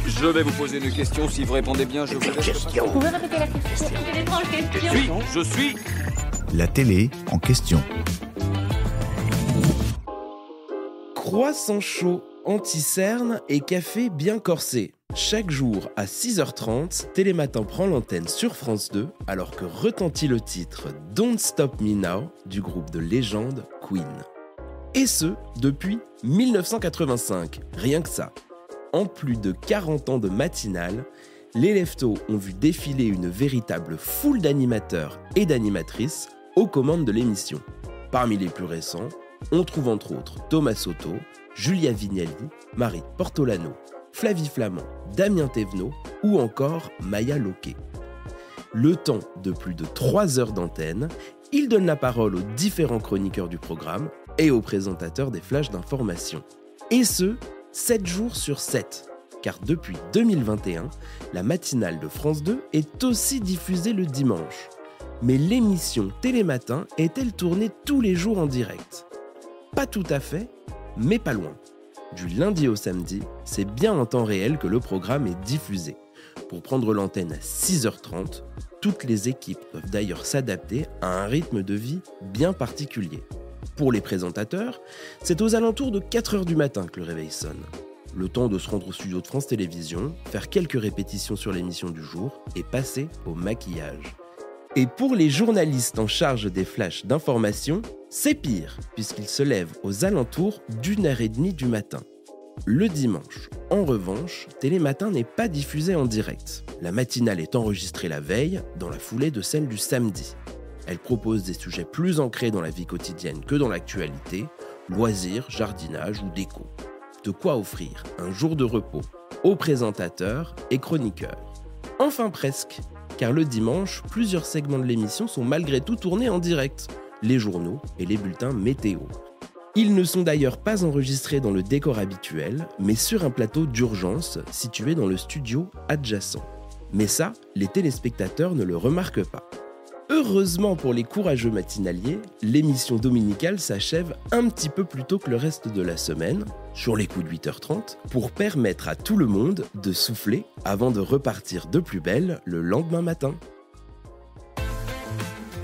Je vais vous poser une question. Si vous répondez bien, je vous laisse. Vous pouvez répéter la question? C'est une étrange question. Je suis. La télé en question. Croissant chaud, anti-cerne et café bien corsé. Chaque jour à 6h30, Télématin prend l'antenne sur France 2 alors que retentit le titre Don't Stop Me Now du groupe de légende Queen. Et ce, depuis 1985, rien que ça. En plus de 40 ans de matinale, les Leftos ont vu défiler une véritable foule d'animateurs et d'animatrices aux commandes de l'émission. Parmi les plus récents, on trouve entre autres Thomas Soto, Julia Vignali, Marie Portolano, Flavie Flament, Damien Thévenot ou encore Maya Loquet. Le temps de plus de 3 heures d'antenne, ils donnent la parole aux différents chroniqueurs du programme et aux présentateurs des flashs d'information. Et ce, 7 jours sur 7. Car depuis 2021, la matinale de France 2 est aussi diffusée le dimanche. Mais l'émission Télématin est-elle tournée tous les jours en direct ? Pas tout à fait, mais pas loin. Du lundi au samedi, c'est bien en temps réel que le programme est diffusé. Pour prendre l'antenne à 6h30, toutes les équipes doivent d'ailleurs s'adapter à un rythme de vie bien particulier. Pour les présentateurs, c'est aux alentours de 4h du matin que le réveil sonne. Le temps de se rendre au studio de France Télévisions, faire quelques répétitions sur l'émission du jour et passer au maquillage. Et pour les journalistes en charge des flashs d'information, c'est pire, puisqu'ils se lèvent aux alentours d'1h30 du matin. Le dimanche, en revanche, Télématin n'est pas diffusé en direct. La matinale est enregistrée la veille, dans la foulée de celle du samedi. Elle propose des sujets plus ancrés dans la vie quotidienne que dans l'actualité, loisirs, jardinage ou déco. De quoi offrir un jour de repos aux présentateurs et chroniqueurs. Enfin presque, car le dimanche, plusieurs segments de l'émission sont malgré tout tournés en direct, les journaux et les bulletins météo. Ils ne sont d'ailleurs pas enregistrés dans le décor habituel, mais sur un plateau d'urgence situé dans le studio adjacent. Mais ça, les téléspectateurs ne le remarquent pas. Heureusement pour les courageux matinaliers, l'émission dominicale s'achève un petit peu plus tôt que le reste de la semaine, sur les coups de 8h30, pour permettre à tout le monde de souffler avant de repartir de plus belle le lendemain matin.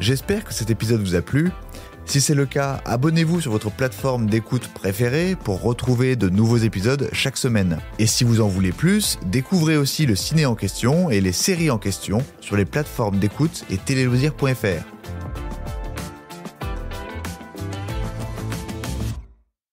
J'espère que cet épisode vous a plu. Si c'est le cas, abonnez-vous sur votre plateforme d'écoute préférée pour retrouver de nouveaux épisodes chaque semaine. Et si vous en voulez plus, découvrez aussi le ciné en question et les séries en question sur les plateformes d'écoute et téléloisirs.fr.